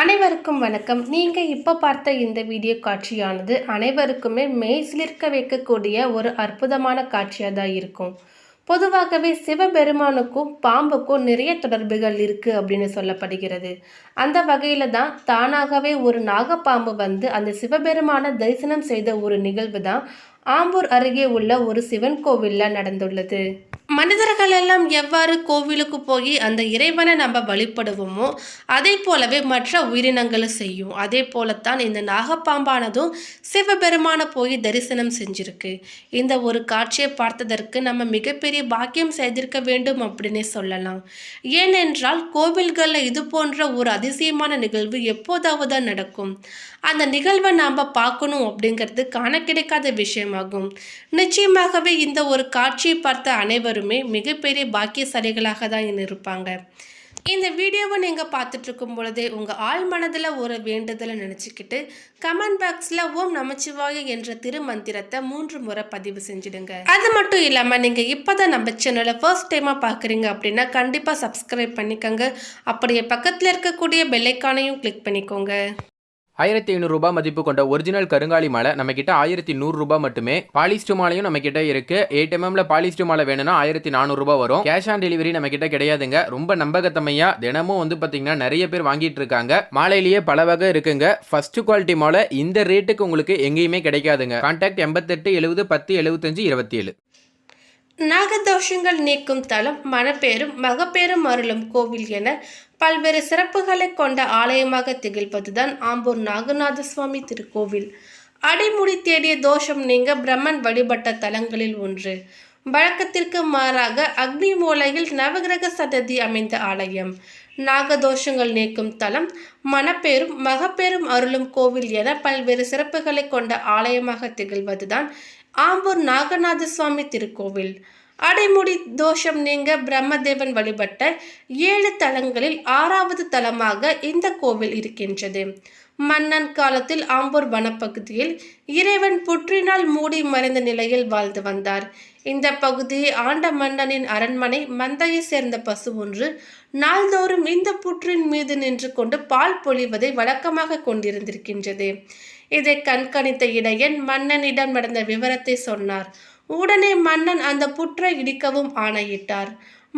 அனைவருக்கும் வணக்கம். நீங்க இப்ப பார்த்த இந்த வீடியோ காட்சியானது அனைவருக்குமே மெய்சிலிர்க்க வைக்கக்கூடிய ஒரு அற்புதமான காட்சியா தான் இருக்கும். பொதுவாகவே சிவபெருமானுக்கும் பாம்புக்கும் நிறைய தொடர்புகள் இருக்கு அப்படின்னு சொல்லப்படுகிறது. அந்த வகையில தான் தானாகவே ஒரு நாகப்பாம்பு வந்து அந்த சிவபெருமான தரிசனம் செய்த ஒரு நிகழ்வு தான் ஆம்பூர் அருகே உள்ள ஒரு சிவன் கோவில்ல நடந்துள்ளது. மனிதர்கள் எல்லாம் எவ்வாறு கோவிலுக்கு போய் அந்த இறைவனை நம்ம வழிபடுவோமோ அதே போலவே மற்ற உயிரினங்களும் செய்யும். அதே போலத்தான் இந்த நாகப்பாம்பானதும் சிவபெருமான போய் தரிசனம் செஞ்சிருக்கு. இந்த ஒரு காட்சியை பார்த்ததற்கு நம்ம மிகப்பெரிய பாக்கியம் செய்திருக்க வேண்டும் அப்படின்னே சொல்லலாம். ஏனென்றால் கோவில்களில் இது போன்ற ஒரு அதிசயமான நிகழ்வு எப்போதாவது நடக்கும். அந்த நிகழ்வை நாம் பார்க்கணும் அப்படிங்கிறது காண கிடைக்காத விஷயமாகும். நிச்சயமாகவே இந்த ஒரு காட்சியை பார்த்த அனைவருமே மிகப்பெரிய பாக்கியசாலிகளாக தான் இருப்பாங்க. இந்த வீடியோவை நீங்கள் பார்த்துட்டு இருக்கும் பொழுதே உங்கள் ஆள் மனதில் ஒரு வேண்டுதலை நினச்சிக்கிட்டு கமெண்ட் பாக்ஸில் ஓம் நமச்சிவாய என்ற திருமந்திரத்தை 3 முறை பதிவு செஞ்சிடுங்க. அது மட்டும் இல்லாமல் நீங்கள் இப்போ தான் நம்ம சேனலை ஃபர்ஸ்ட் டைமாக பார்க்குறீங்க அப்படின்னா கண்டிப்பாக சப்ஸ்கிரைப் பண்ணிக்கோங்க. அப்படியே பக்கத்தில் இருக்கக்கூடிய பெல்லைக்கானையும் கிளிக் பண்ணிக்கோங்க. 1500 ரூபாய் மதிப்பு கொண்ட ஒரிஜினல் கருங்காலி மாலை நம்ம கிட்ட 1100 ரூபாய் மட்டுமே. பாலிஸ்டர் மாலையும் நம்ம கிட்ட இருக்கு. 8mm பாலிஸ்டர் மாலை வேணும்னா 1400 ரூபாய் வரும். கேஷ் ஆன் டெலிவரி நம்ம கிட்ட கிடையாதுங்க. ரொம்ப நம்பகத்தமையா தினமும் வந்து பாத்தீங்கன்னா நிறைய பேர் வாங்கிட்டு இருக்காங்க. மாலையிலேயே பல வகை இருக்குங்க. ஃபர்ஸ்ட் குவாலிட்டி மாலை இந்த ரேட்டுக்கு உங்களுக்கு எங்கேயுமே கிடைக்காதுங்க. கான்டாக்ட் 88 70 10 75 27. நாகதோஷங்கள் நீக்கும் தலம், மணப்பேரும் மகப்பேரும் அருளும் கோவில் என பல்வேறு சிறப்புகளை கொண்ட ஆலயமாக திகழ்வதுதான் ஆம்பூர் நாகநாத சுவாமி திருக்கோவில். அடிமுடி தேடிய தோஷம் நீங்க பிரம்மன் வழிபட்ட தலங்களில் ஒன்று. வழக்கத்திற்கு மாறாக அக்னி மூலையில் நவகிரக சன்னதி அமைந்த ஆலயம். நாகதோஷங்கள் நீக்கும் தலம், மணப்பேரும் மகப்பேரும் அருளும் கோவில் என பல்வேறு சிறப்புகளை கொண்ட ஆலயமாக திகழ்வதுதான் ஆம்பூர் நாகநாத சுவாமி திருக்கோவில். அடைமுடி தோஷம் நீங்க பிரம்மதேவன் வழிபட்ட 7 தலங்களில் 6வது தலமாக இந்த கோவில் இருக்கின்றது. மன்னன் காலத்தில் ஆம்பூர் வனப்பகுதியில் இறைவன் புற்றினால் மூடி மறைந்த நிலையில் வாழ்ந்து வந்தார். இந்த பகுதியை ஆண்ட மன்னனின் அரண்மனை மந்தையை சேர்ந்த பசு ஒன்று நாள்தோறும் இந்த புற்றின் மீது நின்று கொண்டு பால் பொழிவதை வழக்கமாக கொண்டிருந்திருக்கின்றது. இதை கண்காணித்த இடையன் மன்னனிடம் நடந்த விவரத்தை சொன்னார். உடனே மன்னன் அந்த புற்றை இடிக்கவும் ஆணையிட்டார்.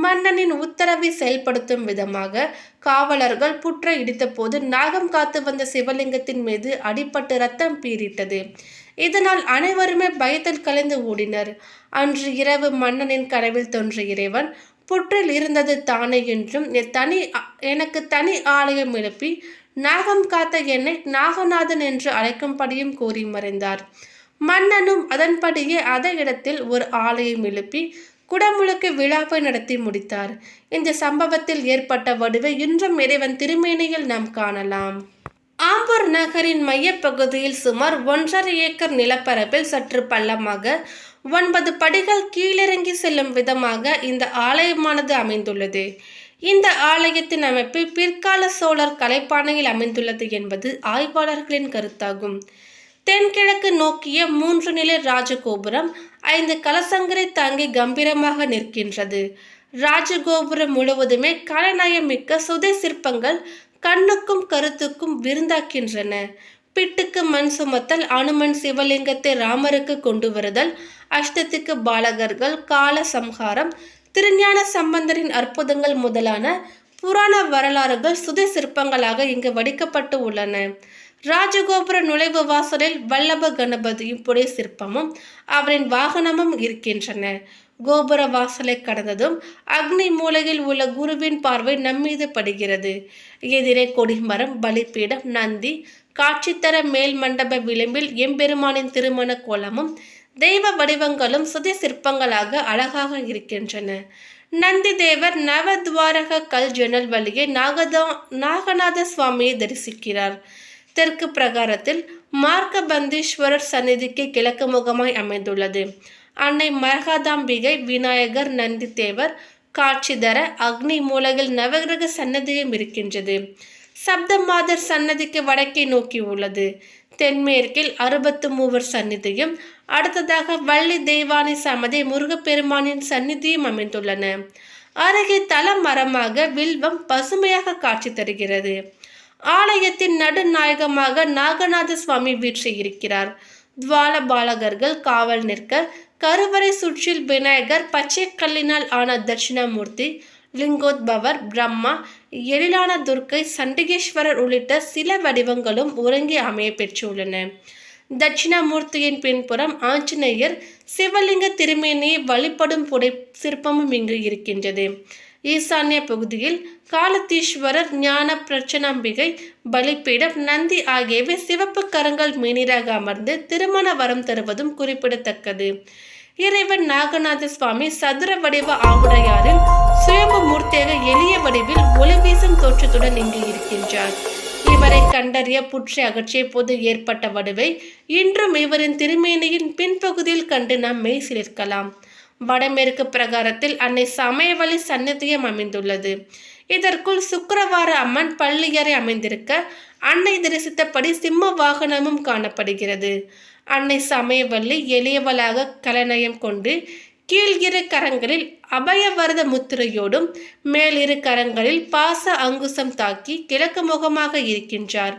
மன்னனின் உத்தரவை செயல்படுத்தும் விதமாக காவலர்கள் புற்றை இடித்த போது நாகம் காத்து வந்த சிவலிங்கத்தின் மீது அடிபட்டு ரத்தம் பீரிட்டது. இதனால் அனைவருமே பயத்தில் கலைந்து ஓடினர். அன்று இரவு மன்னனின் கனவில் தோன்றிய இறைவன் புற்றில் இருந்தது தானே என்றும் எனக்கு தனி ஆலயம் எழுப்பி நாகம் காத்த என்னை நாகநாதன் என்று அழைக்கும்படியும் கூறி மறைந்தார். மன்னனும் அதன்படியே அதே இடத்தில் ஒரு ஆலயம் எழுப்பி குடமுழுக்கு விழாவை நடத்தி முடித்தார். இந்த சம்பவத்தில் ஏற்பட்ட வடுவை இன்றும் இறைவன் திருமேனியில் நாம் காணலாம். ஆம்பூர் நகரின் மையப்பகுதியில் சுமார் 1.5 ஏக்கர் நிலப்பரப்பில் சற்று பள்ளமாக 9 படிகள் கீழிறங்கி செல்லும் விதமாக இந்த ஆலயமானது அமைந்துள்ளது. இந்த ஆலயத்தின் அமைப்பு பிற்கால சோழர் கலைப்பானையில் அமைந்துள்ளது என்பது ஆய்வாளர்களின் கருத்தாகும். தென்கிழக்கு நோக்கிய 3 நிலை ராஜகோபுரம் 5 கலசங்களை தாங்கி கம்பீரமாக நிற்கின்றது. ராஜகோபுரம் முழுவதுமே கலைநயமிக்க சுதை சிற்பங்கள் கண்ணுக்கும் கருத்துக்கும் விருந்தாக்கின்றன. பிட்டுக்கு மண் சுமத்தல், அனுமன் சிவலிங்கத்தை ராமருக்கு கொண்டு வருதல், அஷ்டத்துக்கு பாலகர்கள், கால சம்ஹாரம், திருஞான சம்பந்தரின் அற்புதங்கள் முதலான புராண வரலாறுகள் சுதை சிற்பங்களாக இங்கு வடிக்கப்பட்டு உள்ளன. ராஜகோபுர நுழைவு வாசலில் வல்லப கணபதியும் புடை சிற்பமும் அவரின் வாகனமும் இருக்கின்றன. கோபுர வாசலை கடந்ததும் அக்னி மூலையில் உள்ள குருவின் பார்வை நம்மீது படுகிறது. எதிரே கொடிமரம், பலிப்பீடம், நந்தி காட்சி தர மேல் மண்டப விளிம்பில் எம்பெருமானின் திருமண கோலமும் தெய்வ வடிவங்களும் சுதை சிற்பங்களாக அழகாக இருக்கின்றன. நந்தி தேவர் நவத்வாரக கல் ஜன்னல் வழியே நாகநாத சுவாமியை தரிசிக்கிறார். தெற்கு பிரகாரத்தில் மார்க்கபந்தீஸ்வரர் சந்நிதிக்கு கிழக்கு முகமாய் அமைந்துள்ளது. அன்னை மரகாதாம்பிகை, விநாயகர், நந்தி தேவர் காட்சி தர அக்னி மூலையில் நவகிரக சன்னதியும் இருக்கின்றது. சப்தமாதர் சன்னதிக்கு வடக்கே நோக்கி உள்ளது. தென்மேற்கில் 63 சந்நிதியும் அடுத்ததாக வள்ளி தெய்வானை சமதி முருகப்பெருமானின் சந்நிதியும் அமைந்துள்ளன. அருகே தல மரமாக வில்வம் பசுமையாக காட்சி தருகிறது. ஆலயத்தின் நடுநாயகமாக நாகநாத சுவாமி வீற்றிருக்கிறார். துவால பாலகர்கள் காவல் நிற்க கருவறை சுற்றில் விநாயகர், பச்சை கல்லினால் ஆன தட்சிணாமூர்த்தி, லிங்கோத்பவர், பிரம்மா, எழிலான துர்க்கை, சண்டிகேஸ்வரர் உள்ளிட்ட சில வடிவங்களும் ஒருங்கே அமைய பெற்றுள்ளன. தட்சிணாமூர்த்தியின் பின்புறம் ஆஞ்சநேயர், சிவலிங்க திருமேனியை வழிபடும் புடை சிற்பமும் இங்கு இருக்கின்றது. ஈசான்ய பகுதியில் காலத்தீஸ்வரர், ஞான பிரச்சனாம்பிகை, பலிப்பீடம், நந்தி ஆகியவை சிவப்பு கரங்கள் மீனீராக அமர்ந்து திருமண வரம் தருவதும் குறிப்பிடத்தக்கது. இறைவன் நாகநாத சுவாமி சதுர வடிவ ஆவுடையாரில் சுயம்பு மூர்த்தியாக எளிய வடிவில் ஒளி வீசும் தோற்றத்துடன் இங்கு இருக்கின்றார். இவரை கண்டறிய புற்றை அகற்றிய போது ஏற்பட்ட வடுவை இன்றும் இவரின் திருமேனியின் பின்பகுதியில் கண்டு நாம் மெய் சிலிர்க்கலாம். வடமேற்கு பிரகாரத்தில் அன்னை சமயவழி சந்நிதியம் அமைந்துள்ளது. இதற்குள் சுக்கிரவார அம்மன் பள்ளியறை அமைந்திருக்க அன்னை தரிசித்தபடி சிம்ம வாகனமும் காணப்படுகிறது. அன்னை சமயவல்லி எளியவளாக கலநயம் கொண்டு கீழ் இரு கரங்களில் அபயவரத முத்திரையோடும் மேல் இரு கரங்களில் பாச அங்குசம் தாக்கி கிழக்கு முகமாக இருக்கின்றார்.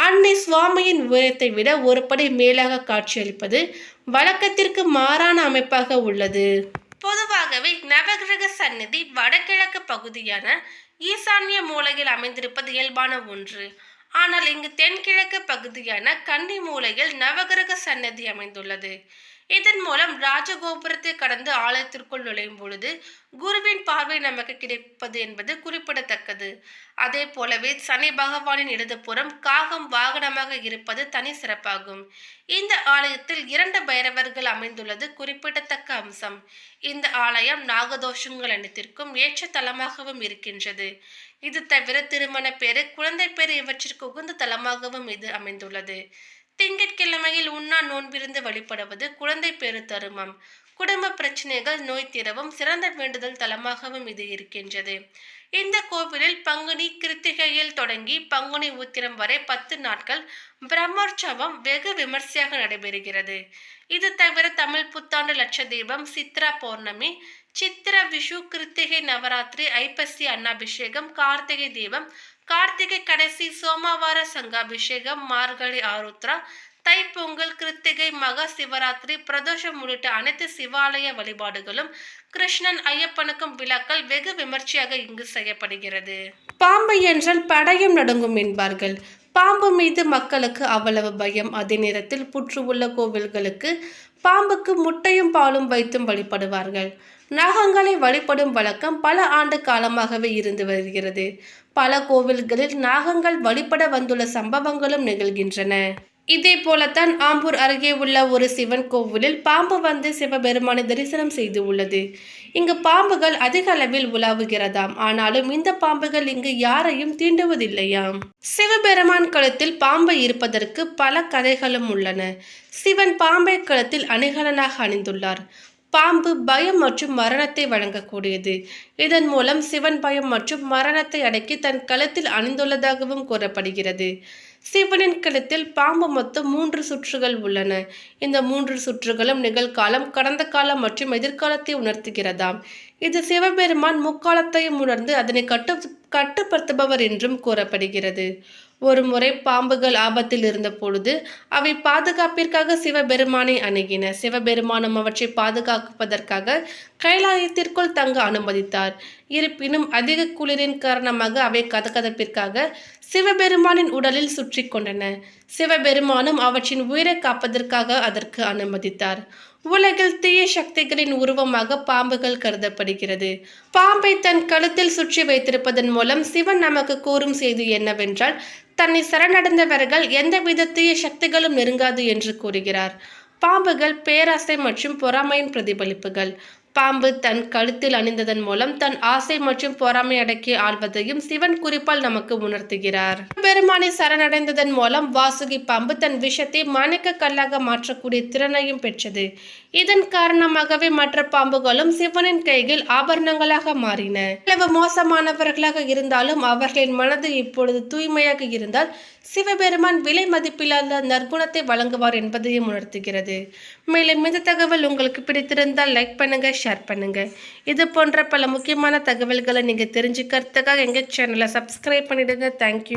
அன்னை சுவாமியின் உயரத்தை விட ஒரு படி மேலாக காட்சியளிப்பது வழக்கத்திற்கு மாறான அமைப்பாக உள்ளது. பொதுவாகவே நவகிரக சந்நிதி வடகிழக்கு பகுதியான ஈசான்ய மூலையில் அமைந்திருப்பது இயல்பான ஒன்று. ஆனால் இங்கு தென்கிழக்கு பகுதியான கன்னி மூலையில் நவகிரக சன்னதி அமைந்துள்ளது. இதன் மூலம் ராஜகோபுரத்தை கடந்து ஆலயத்திற்குள் நுழையும் பொழுது குருவின் பார்வை நமக்கு கிடைப்பது என்பது குறிப்பிடத்தக்கது. அதே போலவே சனி பகவானின் இடதுபுறம் காகம் வாகனமாக இருப்பது தனி சிறப்பாகும். இந்த ஆலயத்தில் 2 பைரவர்கள் அமைந்துள்ளது குறிப்பிடத்தக்க அம்சம். இந்த ஆலயம் நாகதோஷங்கள் அனைத்திற்கும் ஏற்ற தலமாகவும் இருக்கின்றது. இது தவிர திருமண பேறு, குழந்தை பேறு இவற்றிற்கு உகந்த தலமாகவும் இது அமைந்துள்ளது. திங்கட்கிழமையில் உண்ணா நோன்பிருந்து வழிபடுவது குழந்தை பேறு தருமம், குடும்ப பிரச்சனைகள், நோய் தீரவும் சிறந்த வேண்டுதல் தலமாகவும் இது இருக்கின்றது. இந்த கோவிலில் பங்குனி கிருத்திகையில் தொடங்கி பங்குனி உத்திரம் வரை 10 நாட்கள் பிரம்மோற்சவம் வெகு விமர்சையாக நடைபெறுகிறது. இது தவிர தமிழ் புத்தாண்டு லட்சதீபம், சித்ரா பௌர்ணமி, சித்திர விஷு, கிருத்திகை நவராத்திரி, ஐப்பசி அன்னாபிஷேகம், கார்த்திகை தீபம், கார்த்திகை கடைசி சோமவார சங்காபிஷேகம், மார்கழி ஆருத்ரா, தைப்பொங்கல், கிருத்திகை, மகா சிவராத்திரி, பிரதோஷம் உள்ளிட்ட அனைத்து சிவாலய வழிபாடுகளும் கிருஷ்ணன் ஐயப்பனுக்கும் விழாக்கள் வெகு விமர்சையாக இங்கு செய்யப்படுகிறது. பாம்பு என்றால் படையும் நடுங்கும் என்பார்கள். பாம்பு மீது மக்களுக்கு அவ்வளவு பயம். அதே நேரத்தில் புற்று உள்ள கோவில்களுக்கு பாம்புக்கு முட்டையும் பாலும் வைத்தும் வழிபடுவார்கள். நாகங்களை வழிபடும் வழக்கம் பல ஆண்டு காலமாகவே இருந்து வருகிறது. பல கோவில்களில் நாகங்கள் வழிபட வந்துள்ள சம்பவங்களும் நிகழ்கின்றன. இதே போலத்தான் ஆம்பூர் அருகே உள்ள ஒரு சிவன் கோவிலில் பாம்பு வந்து சிவபெருமானை தரிசனம் செய்து உள்ளது. இங்கு பாம்புகள் அதிக அளவில் உலாவுகிறதாம். ஆனாலும் இந்த பாம்புகள் இங்கு யாரையும் தீண்டுவதில்லையாம். சிவபெருமான் கழுத்தில் பாம்பு இருப்பதற்கு பல கதைகளும் உள்ளன. சிவன் பாம்பை கழுத்தில் அணிகலனாக அணிந்துள்ளார். பாம்பு பயம் மற்றும் மரணத்தை வழங்கக்கூடியது. இதன் மூலம் சிவன் பயம் மற்றும் மரணத்தை அடக்கி தன் கழுத்தில் அணிந்துள்ளதாகவும் கூறப்படுகிறது. சிவனின் கழுத்தில் பாம்பு மொத்தம் 3 சுற்றுகள் உள்ளன. இந்த 3 சுற்றுகளும் நிகழ்காலம், கடந்த காலம் மற்றும் எதிர்காலத்தை உணர்த்துகிறதாம். இது சிவபெருமான் முக்காலத்தையும் உணர்ந்து அதனை கட்டுப்படுத்துபவர் என்றும் கூறப்படுகிறது. ஒரு முறை பாம்புகள் ஆபத்தில் இருந்த பொழுது அவை பாதுகாப்பிற்காக சிவபெருமானை அணுகின. சிவபெருமானும் அவற்றை பாதுகாப்பதற்காக கைலாயத்திற்குள் தங்க அனுமதித்தார். இருப்பினும் அதிக குளிரின் காரணமாக அவை கதகதப்பிற்காக சிவபெருமானின் உடலில் சுற்றி கொண்டன. சிவபெருமானும் அவற்றின் உயிரை காப்பதற்காக அதற்கு அனுமதித்தார். உலகில் தீய சக்திகளின் உருவமாக பாம்புகள் கருதப்படுகிறது. பாம்பை தன் கழுத்தில் சுற்றி வைத்திருப்பதன் மூலம் சிவன் நமக்கு கூறும் செய்தி என்னவென்றால், தன்னை சரணடைந்தவர்கள் எந்தவித தீய சக்திகளும் நெருங்காது என்று கூறுகிறார். பாம்புகள் பேராசை மற்றும் பொறாமையின் பிரதிபலிப்புகள். பாம்பு தன் கழுத்தில் அணிந்ததன் மூலம் தன் ஆசை மற்றும் பொறாமை அடக்கி ஆள்வதையும் சிவன் குறிப்பால் நமக்கு உணர்த்துகிறார். பெருமானை சரணடைந்ததன் மூலம் வாசுகி பாம்பு தன் விஷத்தை மாணிக்க கல்லாக மாற்றக்கூடிய திறனையும் பெற்றது. இதன் காரணமாகவே மற்ற பாம்புகளும் சிவனின் கையில் ஆபரணங்களாக மாறின. எவ்வளவு மோசமானவர்களாக இருந்தாலும் அவர்களின் மனது இப்பொழுது தூய்மையாக இருந்தால் சிவபெருமான் விலை மதிப்பில்லாத நற்குணத்தை வழங்குவார் என்பதையும் உணர்த்துகிறது. மேலும் இந்த தகவல் உங்களுக்கு பிடித்திருந்தால் லைக் பண்ணுங்க, ஷேர் பண்ணுங்க. இது போன்ற பல முக்கியமான தகவல்களை நீங்க தெரிஞ்சுக்கிறதுக்காக எங்க சேனலை சப்ஸ்கிரைப் பண்ணிடுங்க. தேங்க்யூ.